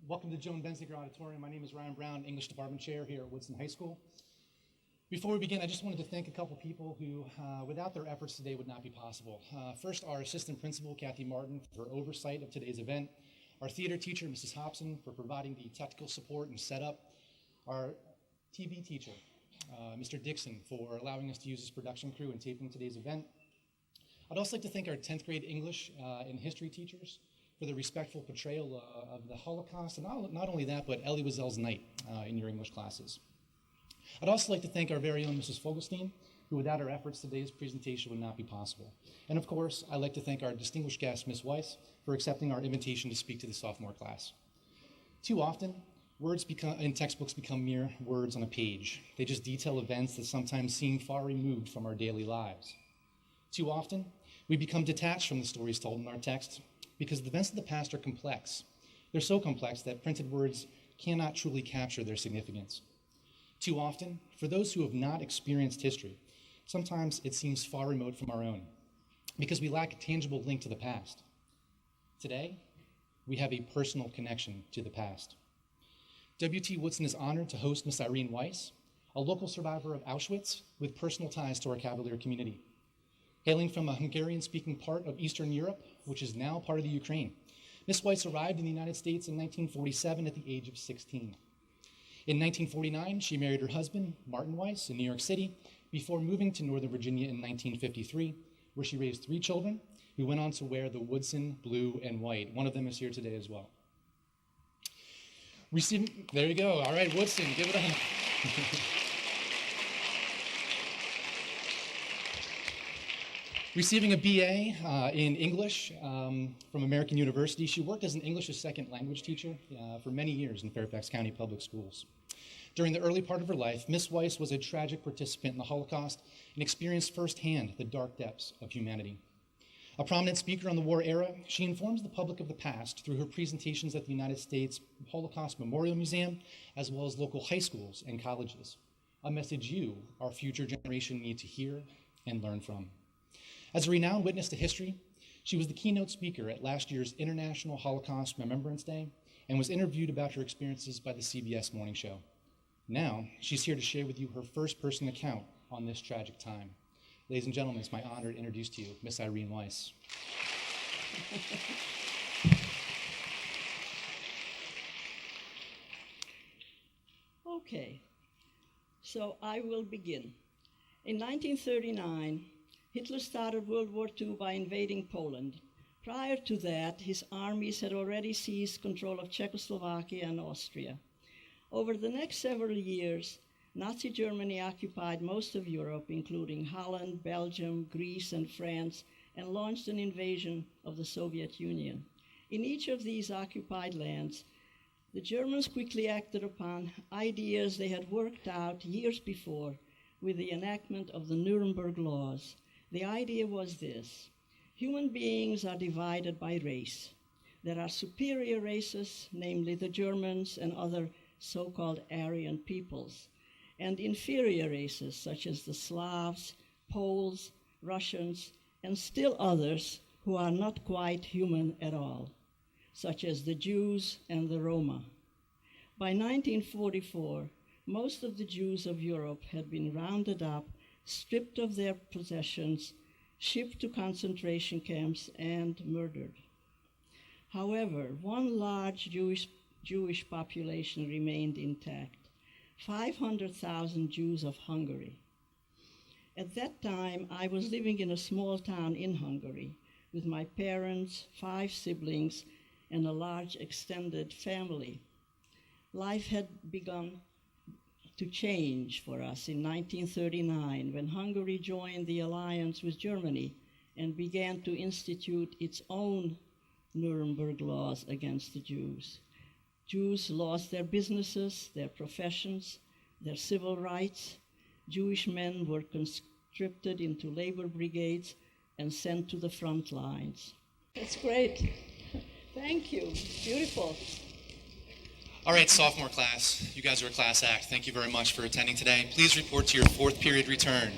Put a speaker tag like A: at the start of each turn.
A: Welcome to Joan Benziger Auditorium. My name is Ryan Brown, English Department Chair here at Woodson High School. Before we begin, I just wanted to thank a couple people who, without their efforts today, would not be possible. First, our Assistant Principal, Kathy Martin, for her oversight of today's event. Our theater teacher, Mrs. Hobson, for providing the technical support and setup. Our TV teacher, Mr. Dixon, for allowing us to use his production crew and taping today's event. I'd also like to thank our 10th grade English and history teachers for the respectful portrayal of the Holocaust, and not only that, but Elie Wiesel's night in your English classes. I'd also like to thank our very own Mrs. Fogelstein, who without her efforts, today's presentation would not be possible. And of course, I'd like to thank our distinguished guest, Ms. Weiss, for accepting our invitation to speak to the sophomore class. Too often, words in textbooks become mere words on a page. They just detail events that sometimes seem far removed from our daily lives. Too often, we become detached from the stories told in our text because the events of the past are complex. They're so complex that printed words cannot truly capture their significance. Too often, for those who have not experienced history, sometimes it seems far remote from our own because we lack a tangible link to the past. Today, we have a personal connection to the past. WT Woodson is honored to host Miss Irene Weiss, a local survivor of Auschwitz with personal ties to our Cavalier community. Hailing from a Hungarian-speaking part of Eastern Europe, which is now part of the Ukraine, Miss Weiss arrived in the United States in 1947 at the age of 16. In 1949, she married her husband, Martin Weiss, in New York City, before moving to Northern Virginia in 1953, where she raised 3 children who went on to wear the Woodson blue and white. One of them is here today as well. There you go. All right, Woodson, give it a hand. Receiving a BA in English from American University, she worked as an English as second language teacher for many years in Fairfax County Public Schools. During the early part of her life, Miss Weiss was a tragic participant in the Holocaust and experienced firsthand the dark depths of humanity. A prominent speaker on the war era, she informs the public of the past through her presentations at the United States Holocaust Memorial Museum, as well as local high schools and colleges, a message you, our future generation, need to hear and learn from. As a renowned witness to history, she was the keynote speaker at last year's International Holocaust Remembrance Day and was interviewed about her experiences by the CBS Morning Show. Now, she's here to share with you her first-person account on this tragic time. Ladies and gentlemen, it's my honor to introduce to you Miss Irene Weiss.
B: Okay, so I will begin. In 1939, Hitler started World War II by invading Poland. Prior to that, his armies had already seized control of Czechoslovakia and Austria. Over the next several years, Nazi Germany occupied most of Europe, including Holland, Belgium, Greece, and France, and launched an invasion of the Soviet Union. In each of these occupied lands, the Germans quickly acted upon ideas they had worked out years before with the enactment of the Nuremberg laws. The idea was this: human beings are divided by race. There are superior races, namely the Germans and other so-called Aryan peoples, and inferior races such as the Slavs, Poles, Russians, and still others who are not quite human at all, such as the Jews and the Roma. By 1944, most of the Jews of Europe had been rounded up, stripped of their possessions, shipped to concentration camps, and murdered. However, one large Jewish population remained intact: 500,000 Jews of Hungary. At that time, I was living in a small town in Hungary with my parents, 5 siblings, and a large extended family. Life had begun to change for us in 1939 when Hungary joined the alliance with Germany and began to institute its own Nuremberg laws against the Jews. Jews lost their businesses, their professions, their civil rights. Jewish men were conscripted into labor brigades and sent to the front lines. That's great. Thank you. Beautiful.
A: All right, sophomore class, you guys are a class act. Thank you very much for attending today. Please report to your 4th period return.